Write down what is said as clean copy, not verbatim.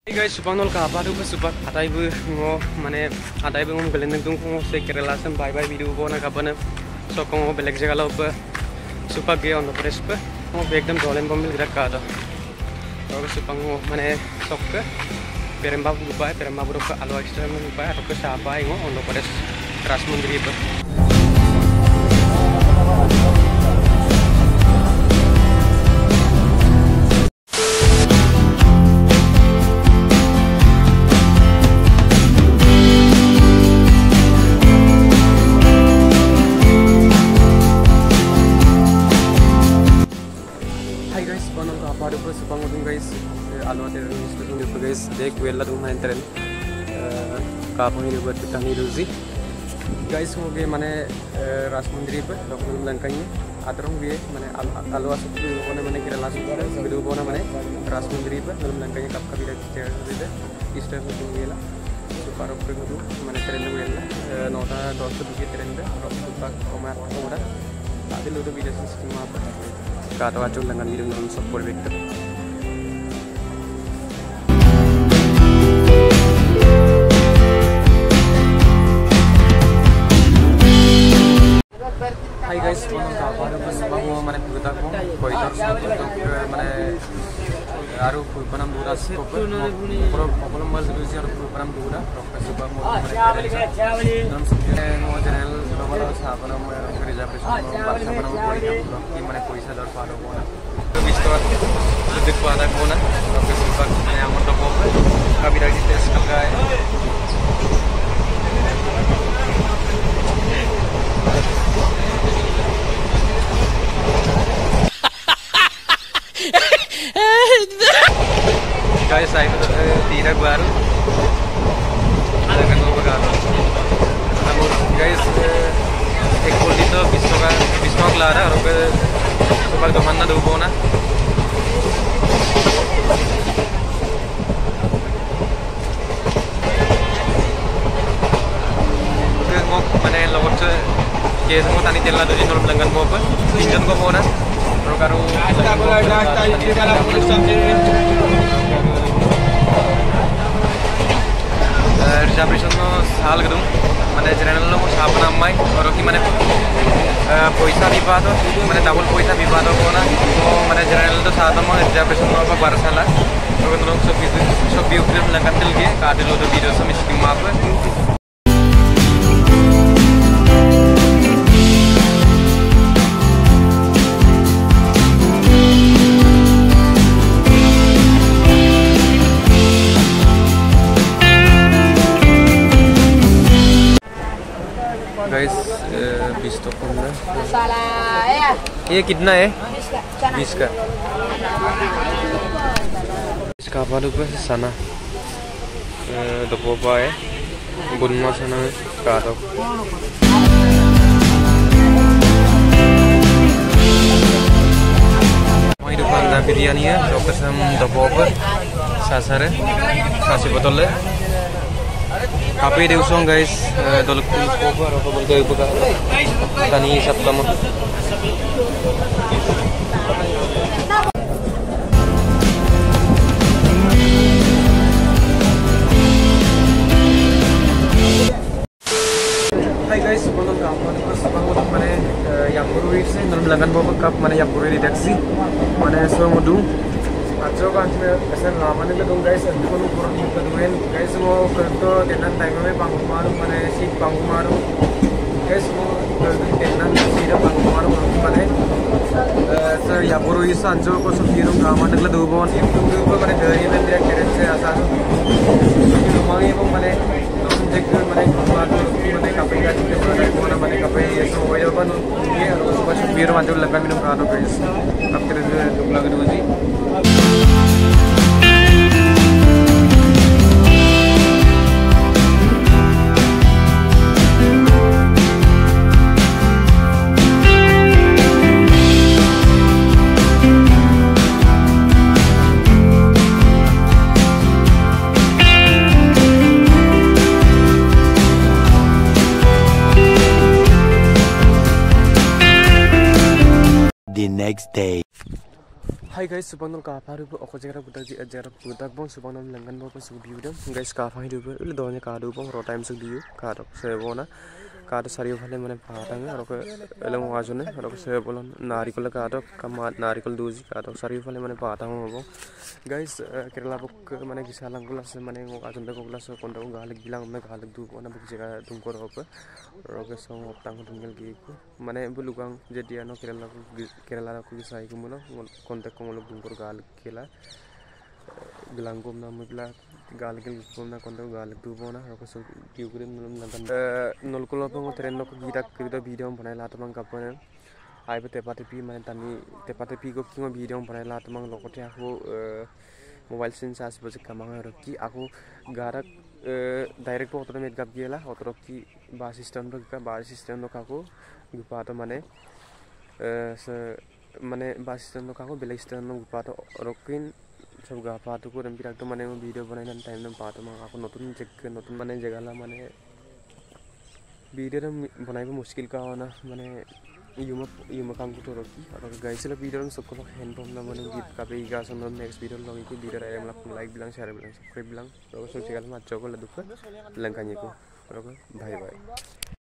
Hey guys, supang nol ka apa tu supang atai bu ngo mane atai bu ngom gelendeng tung ngo se Kerala sem bye bye video ko na kabane so ko ngo beleg jaga lo ba supang ge on press pe ngo ekdam dolen bombil gerak ka da to supang ngo mane sok ke peremba bu ka alo extra mu pa to ke sa pa ngo on press ras mundri pe. Guys, alo ada institusi itu guys, dek wella tuh main tren, kapan ini buat kita niruzi, guys mau gue mana ras mundri pe, dokumen langkahnya, atrong gue mana alo asal itu mana kira langsung ada, video mana ras mundri pe, dalam langkahnya kap kabila cewek itu, istilah itu gue lah, super opening itu mana tren itu gue lah, nota dosa tuh tren itu, super komat komat, tapi lu tuh video sistem apa, kata wajib dengan video non support vector. Hai guys, mau mana kita ko koi tar mana aru panam dura se problem mal solusi aru panam dura professor ba mo nam subject no channel global sapana mo kerja presiden bahasa panam koi ki mana paisa dar paro bona to bistor subject pada bona professor ba yang mo to ko kabhi ragi test ka hai guys, saya tidak baru akan coba kan. Namun guys, ekor itu bisno kelara, orang super kemana dulu bona. Ngok mana lewat ke semua tani jalan tu jenuh melanggan apa, pinjam kau bona. Orang karu reservation साल गदुम माने channel लो स्थापना my और कि माने पैसा विवाद माने double पैसा विवाद कोना तो माने चैनल तो सातम रिजर्वेशन नो बा बरसाला तो लोग सब यूट्यूब लगन दिल के काट लो तो वीडियो सब स्ट्रीम माप guys 20 तो कम है ये कितना है 20 का इसका बालू पे सना दोपो पाए बुनमा सना में काटो वही दुकान दा बिरयानी है जो कसम दोपो पर सासरे सासी बोतल है Kape de usong guys, dolok cover atau bergaya buka tani Sabtama. Hai guys, sebelum kapan sebelum mana yang baru ini dalam belakang bawa kap mana yang baru di taksi mana semua mudung. Acho kan kesan lama nih tuh guys, itu kan kurang keduan guys mau kerto tenan time में pangkumaru mana sih pangkumaru guys mau tenan sih ada pangkumaru mana so ya baru itu anjo ko sendiri kaman nih tuh bawa sih tuh mana dari ini dia keren sih asal ini rumah ini pun mana objek mana kumaru mana kafe kan mana mana kafe so wajah apa nih ini harus pas sendiri anjo lagi minum kado guys kafe itu tuh lagi dulu sih the next day. Hai guys, subang ka paru po ako jara bong subang nam langan bo su view dam guys ka fa hidu le donya ka du bong ro time su view ka ro se bona ka do sari phale mane patang ro ko elong wajone ro ko se bolon narikol ka do kama narikol duji ka do sari phale mane patang bo guys kerala bok mane gisalang gula se mane ngo ajon ko gula so kondo galik bilang me galik du bona bok jega tung ko ro ko so tang tungel gi ko mane bulugang jadi ano kerala ko gisai ko muno kontak ko lo bungkur galik kila gelangkum na mugla galik gum na kontak galik du bona ko so giugurin nulum lantan nol ko lo pang tren no ko gidak kida video banai la tamang kapane ai bete patepi mane tani te patepi ko kingo video banai la tamang lokote aku mobile sensor sebab kamang roki aku garak direct po otro met gap gela otro ki ba system no kako gupa to mane se mane ba system no kako bela system no gupa to rokin सब गापा तो को रंपी रखतो माने video बनाई ना time ना पातो मा ako नतुन check नतुन माने जगहला माने वीडियो बनाइबो मुश्किल का ना माने युमा काम को तो रखी और गाइस ला वीडियो सबको हैंड पंप ना माने गीत का पे इगा सन नेक्स्ट वीडियो लगी की वीडियो रे मला लाइक बिलां शेयर बिलां सब्सक्राइब बिलां तो सोचे गल मा चोको ला दुख लंकानी को बाय बाय